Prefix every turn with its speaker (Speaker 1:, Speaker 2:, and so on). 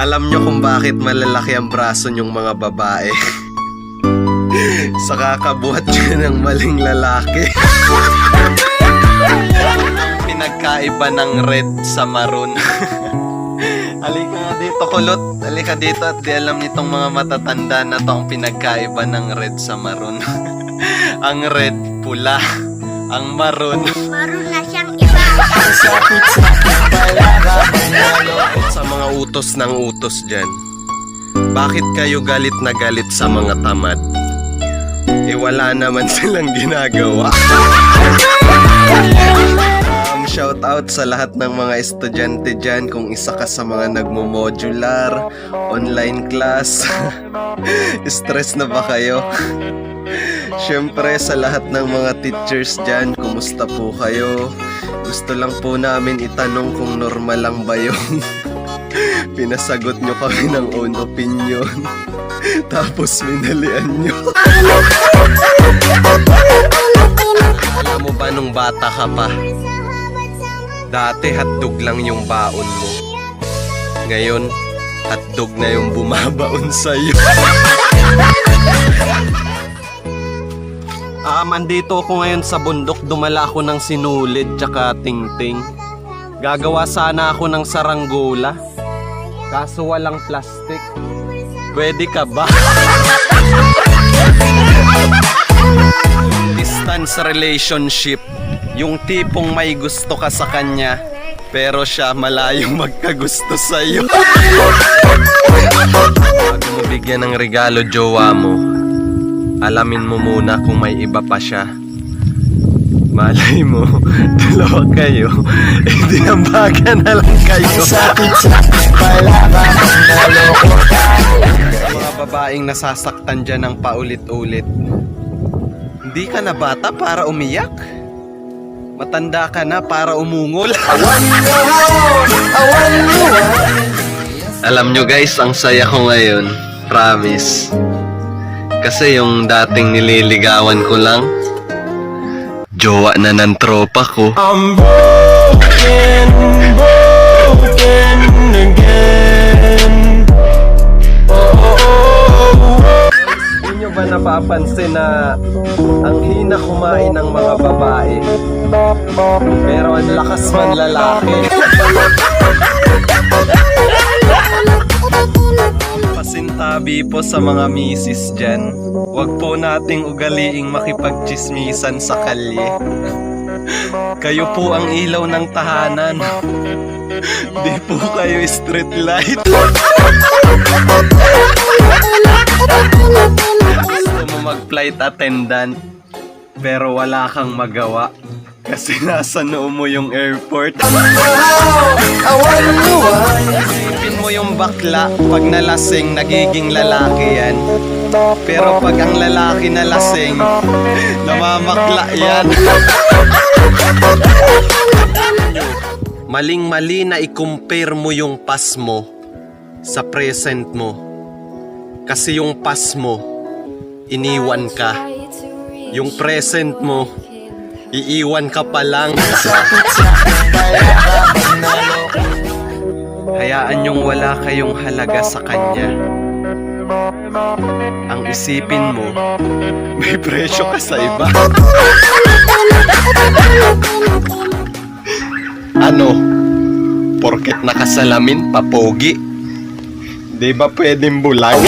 Speaker 1: Alam nyo kung bakit malalaki ang braso nyong mga babae? Sa kakabuhat nyo ng maling lalaki. Pinagkaiba ng red sa maroon. Halika nga dito, kulot. Halika dito at di alam nitong mga matatanda na to ang pinagkaiba ng red sa maroon. Ang red, pula. Ang maroon,
Speaker 2: Maroon na siyang iba.
Speaker 1: sa mga utos ng utos dyan. Bakit kayo galit na galit sa mga tamad? Eh wala naman silang ginagawa. Shout out sa lahat ng mga estudyante dyan. Kung isa ka sa mga nagmo-modular, online class, stress na ba kayo? Siyempre sa lahat ng mga teachers dyan, kumusta po kayo? Gusto lang po namin itanong kung normal lang ba yung pinasagot nyo kami ng own opinion. Tapos minalian nyo. Alam mo ba nung bata ka pa, dati hotdog lang yung baon mo. Ngayon, hotdog na yung bumabaon sa'yo. Andito ako ngayon sa bundok. Dumala ako ng sinulid tsaka tingting. Gagawa sana ako ng saranggola, kaso walang plastic. Pwede ka ba? Distance relationship. Yung tipong may gusto ka sa kanya, pero siya malayong magkagusto sa'yo. Bago mo bigyan ng regalo jowa mo, alamin mo muna kung may iba pa siya. Malay mo, dalawa kayo, dinambagan na lang kayo. Mga babaeng nasasaktan dyan ng paulit-ulit. Hindi ka na bata para umiyak? Matanda ka na para umungol? Alam nyo guys, ang saya ko ngayon. Promise. Kasi yung dating nililigawan ko lang, jowa na ng tropa ko.
Speaker 3: I'm broken, broken again.
Speaker 1: Hindi nyo ba napapansin na ang hina kumain ng mga babae, pero ang lakas man lalaki? Pasintabi po sa mga misis dyan, huwag po nating ugaliing makipagchismisan sa kalye. Kayo po ang ilaw ng tahanan. Di po kayo street light. Gusto mo mag-flight attendant, pero wala kang magawa kasi nasa noo mo yung airport. Isipin mo yung bakla, pag nalasing, nagiging lalaki yan. Pero pag ang lalaki nalasing, namamakla yan. Maling-mali na i-compare mo yung past mo sa present mo. Kasi yung past mo, iniwan ka. Yung present mo, iiwan ka pa lang. Hayaan yung wala kayong halaga sa kanya. Ang isipin mo, may presyo ka sa iba. Ano? Porket nakasalamin, papogi? Di ba pwedeng bulag?